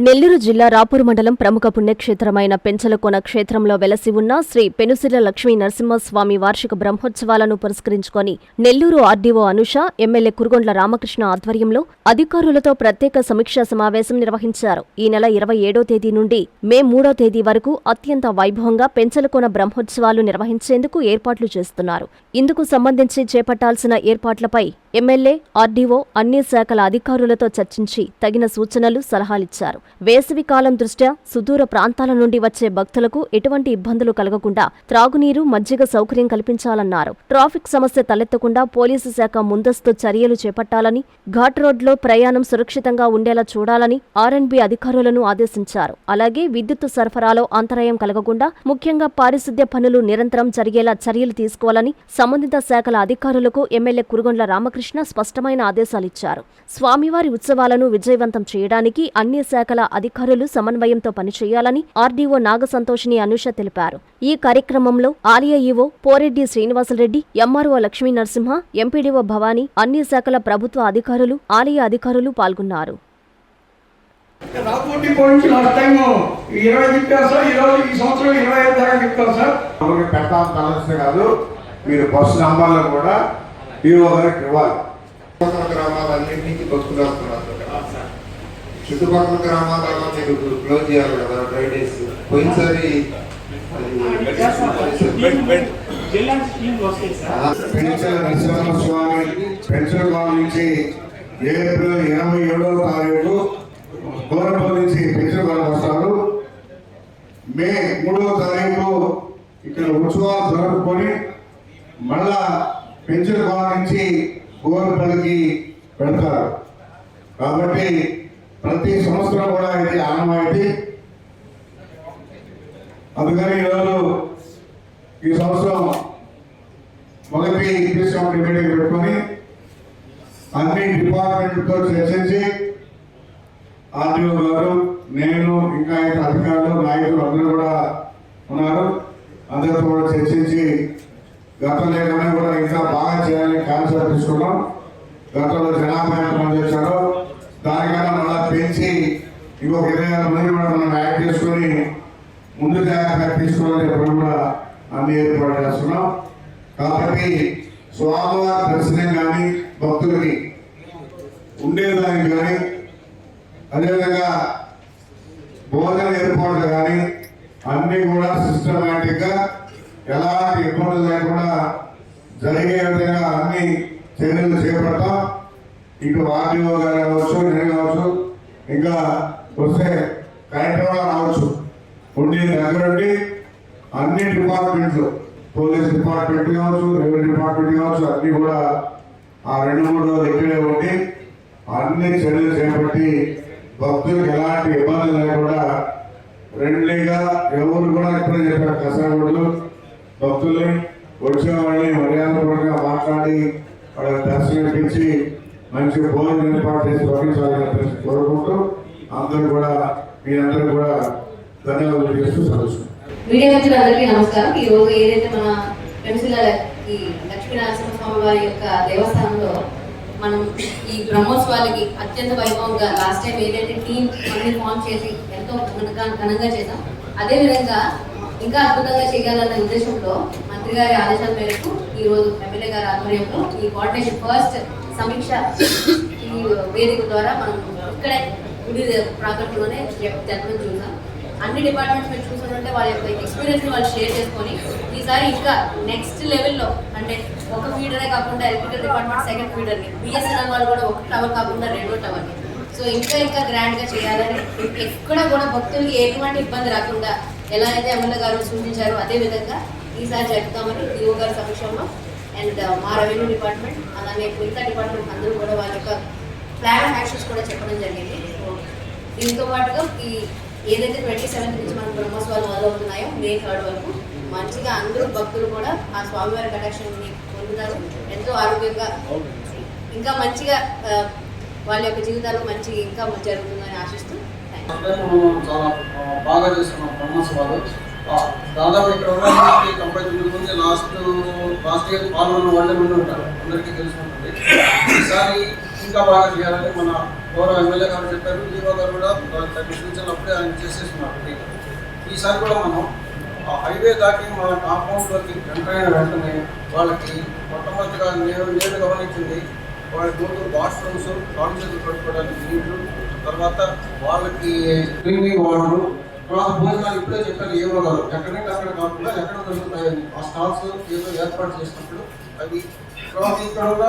నెల్లూరు జిల్లా రాపూరు మండలం ప్రముఖ పుణ్యక్షేత్రమైన పెంచలకోన క్షేత్రంలో వెలసి ఉన్న శ్రీ పెనుసిల లక్ష్మీ నరసింహస్వామి వార్షిక బ్రహ్మోత్సవాలను పురస్కరించుకొని నెల్లూరు ఆర్డీఓ అనుష, ఎమ్మెల్యే కురుగొండ్ల రామకృష్ణ ఆధ్వర్యంలో అధికారులతో ప్రత్యేక సమీక్షా సమావేశం నిర్వహించారు. ఈ నెల 27వ తేదీ నుండి మే 3వ తేదీ వరకు అత్యంత వైభవంగా పెంచలకోన బ్రహ్మోత్సవాలు నిర్వహించేందుకు ఏర్పాట్లు చేస్తున్నారు. ఇందుకు సంబంధించి చేపట్టాల్సిన ఏర్పాట్లపై ఎమ్మెల్యే, ఆర్డీఓ అన్ని శాఖల అధికారులతో చర్చించి తగిన సూచనలు, సలహాలిచ్చారు. వేసవి కాలం దృష్ట్యా సుదూర ప్రాంతాల నుండి వచ్చే భక్తులకు ఎటువంటి ఇబ్బందులు కలగకుండా త్రాగునీరు, మజ్జిగ సౌకర్యం కల్పించాలన్నారు. ట్రాఫిక్ సమస్య తలెత్తకుండా పోలీసు శాఖ ముందస్తు చర్యలు చేపట్టాలని, ఘాట్ రోడ్లో ప్రయాణం సురక్షితంగా ఉండేలా చూడాలని ఆర్ఎండ్బీ అధికారులను ఆదేశించారు. అలాగే విద్యుత్ సరఫరాలో అంతరాయం కలగకుండా ముఖ్యంగా పారిశుద్ధ్య పనులు నిరంతరం జరిగేలా చర్యలు తీసుకోవాలని సంబంధిత శాఖల అధికారులకు ఎమ్మెల్యే కురుగొండ్ల రామకృష్ణ స్పష్టమైన ఆదేశాలిచ్చారు. స్వామివారి ఉత్సవాలను విజయవంతం చేయడానికి అన్ని శాఖల అధికారులు సమన్వయంతో పనిచేయాలని ఆర్డీఓ నాగసంతోషిని అనుష తెలిపారు. ఈ కార్యక్రమంలో ఆలయ EO Poreddy Srinivasa Reddy, MRO Lakshmi Narasimha, MPDO Bhavani, అన్ని శాఖల ప్రభుత్వ అధికారులు, ఆలయ అధికారులు పాల్గొన్నారు. మీరు బస్సు నంబర్లు కూడా గ్రామాలన్నింటికి బస్సులు వస్తున్నారు. చుట్టుపక్కల గ్రామాలలో మీరు క్లోజ్ చేయాలి కదా డ్రైనేజ్. పోయినసారి నరసింహస్వామి పెన్షన్ నుంచి ఏప్రిల్ 27వ తారీఖు గోరపల్లి నుంచి పెన్షన్ వస్తారు. మే 3వ తారీఖు ఇక్కడ ఉత్సవాలు జరుపుకొని మళ్ళా పెన్షన్ నుంచి గోరపల్లికి పెడతారు. కాబట్టి ప్రతి సంవత్సరం కూడా ఇది ఆనవాయితీ. అందుకని ఈరోజు ఈ సంవత్సరం మొదటి పీస్ కమిటీ మీటింగ్ పెట్టుకొని అన్ని డిపార్ట్మెంట్తో చర్చించి ఆర్డీఓ గారు, నేను, ఇంకా ఇతర అధికారులు, నాయకులు అందరూ కూడా ఉన్నారు. అందరితో కూడా చర్చించి గతంలో కన్నా కూడా ఇంకా బాగా చేయాలని కాన్సెప్ట్ తీసుకున్నాం. గతంలో జనాభా మంది వచ్చారు, దానికన్నా మళ్ళా పెంచి ఇంకొక 26 మంది కూడా మనం యాడ్ చేసుకొని ముందు జాగ్రత్త తీసుకోవాలని ఎప్పుడు కూడా అన్ని ఏర్పాటు చేస్తున్నాం. కాబట్టి స్వామివారి దర్శనం కానీ, భక్తులకి ఉండేదానికి కానీ, అదేవిధంగా భోజన ఏర్పాట్లు కానీ అన్నీ కూడా సిస్టమేటిక్ గా ఎలాంటి ఇబ్బందులు లేకుండా జరిగే విధంగా అన్ని చర్యలు చేపడతాం. ఇటు ఆర్డీఓ గారు కావచ్చు, నేను కావచ్చు, ఇంకా వస్తే కలెక్టర్ రావచ్చు, ఉండి దగ్గరుండి అన్ని డిపార్ట్మెంట్లు, పోలీస్ డిపార్ట్మెంట్ కావచ్చు, రెవెన్యూ డిపార్ట్మెంట్ కావచ్చు, అన్ని కూడా ఆ 2-3 రోజులు ఇక్కడే ఉండి అన్ని చర్యలు చేపట్టి భక్తులకు ఎలాంటి ఇబ్బందులు లేకుండా ఫ్రెండ్లీగా ఎవరు కూడా ఇప్పుడే చెప్పారు కసరగొడ్లు భక్తుల్ని వచ్చేవాళ్ళని మర్యాదపూర్వకంగా మాట్లాడి వాళ్ళకి దర్శనం ఇచ్చి మంచి భోజనం ఏర్పాటు చేసి పంపించాలని కోరుకుంటూ అందరూ కూడా మీరందరూ కూడా ధన్యవాదాలు చేస్తూ చదువుతున్నాం. మీడియా మిత్రులందరికీ నమస్కారం. ఈ రోజు ఏదైతే మన పెనుసిల ఈ లక్ష్మీ నరసింహస్వామి వారి యొక్క దేవస్థానంలో మనం ఈ బ్రహ్మోత్సవాలకి అత్యంత వైభవంగా లాస్ట్ టైం ఏదైతే టీం మనల్ని ఫామ్ చేసి ఎంతో ఘనంగా చేసాం, అదేవిధంగా ఇంకా అద్భుతంగా చేయాలన్న ఉద్దేశంతో మంత్రి గారి ఆదేశాల మేరకు ఈ రోజు ఎమ్మెల్యే గారి ఆధ్వర్యంలో ఈ కోఆర్డినేషన్ ఫస్ట్ సమీక్ష ఈ వేదిక ద్వారా మనం ఇక్కడే గుడి ప్రాంగణంలోనే జరపడం చూసాం. అన్ని డిపార్ట్మెంట్స్ మీరు చూసారంటే వాళ్ళ యొక్క ఎక్స్పీరియన్స్ ని వాళ్ళు షేర్ చేసుకొని ఈసారి ఇంకా నెక్స్ట్ లెవెల్లో అంటే ఒక ఫీడరే కాకుండా ఎలక్ట్రికల్ డిపార్ట్మెంట్ సెకండ్ ఫీడర్ని, బిఎస్ఎన్ఎల్ వాళ్ళు కూడా ఒక టవర్ కాకుండా 2వ టవర్ని, సో ఇంకా గ్రాండ్ గా చేయాలని, ఎక్కడ కూడా భక్తులకి ఎటువంటి ఇబ్బంది రాకుండా ఎలా అయితే ఎమ్మెల్యే గారు సూచించారో అదే విధంగా ఈసారి జరుపుతామని ఈఓ గారి సమక్షంలో అండ్ మా రెవెన్యూ డిపార్ట్మెంట్ అలానే మిగతా డిపార్ట్మెంట్ అందరూ కూడా వాళ్ళ యొక్క ప్లాన్ ఆఫ్ యాక్షన్స్ కూడా చెప్పడం జరిగింది. సో దీంతో పాటుగా ఈ ఏదైతే 27th నుంచి మన బ్రహ్మోత్సవాలు మొదలవుతున్నాయో మే 3rd వరకు మంచిగా అందరూ భక్తులు కూడా ఆ స్వామివారి కటాక్షాన్ని పొందుతారు. ఎంతో ఆరోగ్యంగా ఇంకా మంచిగా వాళ్ళ యొక్క జీవితాలు ఇంకా జరుగుతుందని ఆశిస్తూ చాలా బాగా చేస్తున్నాం బ్రహ్మోత్సవాలు. దాదాపు ఇక్కడ ఉండడానికి 99 మంది లాస్ట్ ఇయర్ పాల్గొన్న వాళ్ళే ఉండి ఉంటారు, అందరికీ తెలిసి ఉంటుంది. ఈసారి ఇంకా బాగా చేయాలని మన గౌరవ ఎమ్మెల్యే గారు చెప్పారు. ఈవో గారు కూడా తన సూచనలు అప్పుడే ఆయన చేసేస్తున్నారు. ఈసారి కూడా మనం ఆ హైవే దాటి మన కాంపౌండ్లోకి ఎంటర్ అయిన వెంటనే వాళ్ళకి మొట్టమొదటిగా నేను గమనించింది వాళ్ళకి ముందు వాష్రూమ్స్, కాలు చేతులు కడుక్కోవడానికి నీళ్లు, తర్వాత వాళ్ళకి డ్రింకింగ్ వాటర్, తర్వాత భోజనాలు ఇప్పుడే చెప్పారు ఏవో గారు ఎక్కడంటే అక్కడ కాకుండా ఎక్కడ దొరుకుతాయని ఆ స్టాల్స్ ఏదో ఏర్పాటు చేసినప్పుడు అవి. తర్వాత ఇక్కడ ఉన్న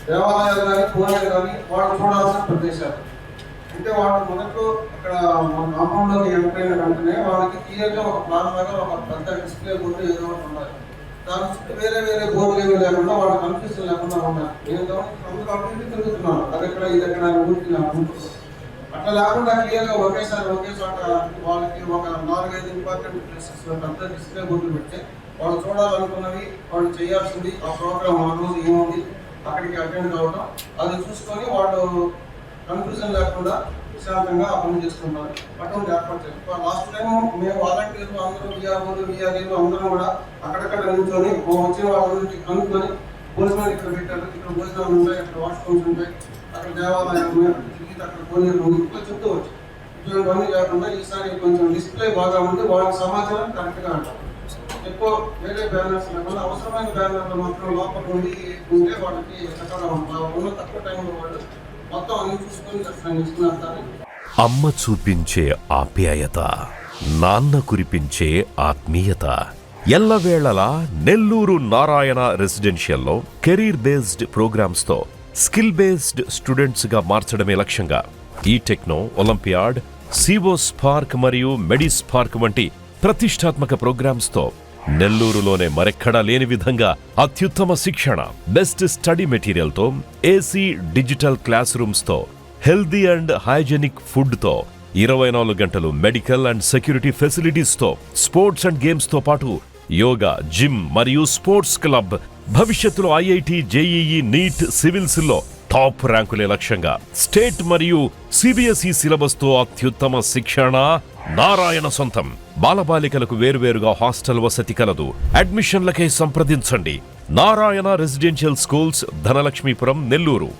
దేవాలయాలు కానీ కోనేరు కానీ వాళ్ళు చూడాల్సిన ప్రదేశాలు. అంటే వాళ్ళు మొదట్లో అక్కడ మన కాంపౌండ్లోకి ఎంటర్ అయిన వెంటనే వాళ్ళకి క్లియర్గా ఒక ప్లాన్ లాగా ఒక పెద్ద డిస్ప్లే బోర్డు ఏదో ఒకటి ఉండాలి. దాని చుట్టూ వేరే బోర్డులు ఏమీ లేకుండా వాళ్ళ కన్ఫ్యూజన్ లేకుండా ఉండాలి. నేను గమనించి అందరూ అభివృద్ధి తిరుగుతున్నాను, అది ఎక్కడ ఇది ఎక్కడ ఊరికి అట్లా లేకుండా క్లియర్గా ఒకే చోట వాళ్ళకి ఒక 4-5 ఇంపార్టెంట్ ప్లేసెస్ పెద్ద డిస్ప్లే బోర్డులు పెడితే వాళ్ళు చూడాలనుకున్నవి, వాళ్ళు చేయాల్సింది, ఆ ప్రోగ్రామ్ ఆ రోజు ఏముంది అక్కడికి అటెండ్ కావడం, అది చూసుకొని వాళ్ళు కన్ఫ్యూజన్ లేకుండా శాంతంగా ఆ పని చేస్తున్నారు. అటువంటి ఏర్పాటు చేస్తారు. లాస్ట్ టైం మేము వాలంటీర్లు అందరూ విఆర్ఏలు అందరం కూడా అక్కడక్కడ నిల్చొని వచ్చిన వాళ్ళకి కనుక్కొని భోజనాలు ఇక్కడ పెట్టారు, ఇక్కడ భోజనాలు ఉంటాయి, అక్కడ వాష్రూమ్స్ ఉంటాయి, అక్కడ దేవాలయం ఉన్నాయి, అక్కడ కోనేరు ఉంది, ఇట్లా చెప్తూ వచ్చి ఇటువంటివన్నీ కాకుండా ఈసారి కొంచెం డిస్ప్లే బాగా ఉండి వాళ్ళకి సమాచారం కరెక్ట్గా అంటారు. ఎక్కువ వేరే బ్యానర్స్ లేకుండా అవసరమైన బ్యానర్లు మాత్రం లోపల ఉండి ఉంటే వాళ్ళకి చక్కగా ఉన్న తక్కువ టైంలో వాళ్ళు మొత్తం అన్ని చూసుకొని అట్లా ఇస్తున్నారు. అమ్మ చూపించే ఆప్యాయత, నాన్న కురిపించే ఆత్మీయత. ఎల్లవేళలా నెల్లూరు నారాయణ రెసిడెన్షియల్లో కెరీర్ బేస్డ్ ప్రోగ్రామ్స్ తో స్కిల్ బేస్డ్ స్టూడెంట్స్ గా మార్చడమే లక్ష్యంగా ఈ టెక్నో, ఒలింపియాడ్, సివో స్పార్క్ మరియు మెడి స్పార్క్ వంటి ప్రతిష్టాత్మక ప్రోగ్రామ్స్ తో నెల్లూరులోనే మరెక్కడా లేని విధంగా అత్యుత్తమ శిక్షణ, బెస్ట్ స్టడీ మెటీరియల్ తో, ఏసీ డిజిటల్ క్లాస్ రూమ్స్ తో, హెల్దీ అండ్ హైజెనిక్ ఫుడ్ తో, 24 గంటలు మెడికల్ అండ్ సెక్యూరిటీ ఫెసిలిటీస్ తో, స్పోర్ట్స్ అండ్ గేమ్స్ తో పాటు యోగా, జిమ్ మరియు స్పోర్ట్స్ క్లబ్. భవిష్యత్తులో ఐఐటి, జేఈఈ, నీట్, సివిల్స్ లో టాప్ ర్యాంకులే లక్ష్యంగా స్టేట్ మరియు సిబిఎస్ఈ సిలబస్ తో అత్యుత్తమ శిక్షణ నారాయణ సొంతం. బాలబాలికలకు వేర్వేరుగా హాస్టల్ వసతి కలదు. అడ్మిషన్లకై సంప్రదించండి. Narayana residential schools, Dhanalakshmipuram, Nellore.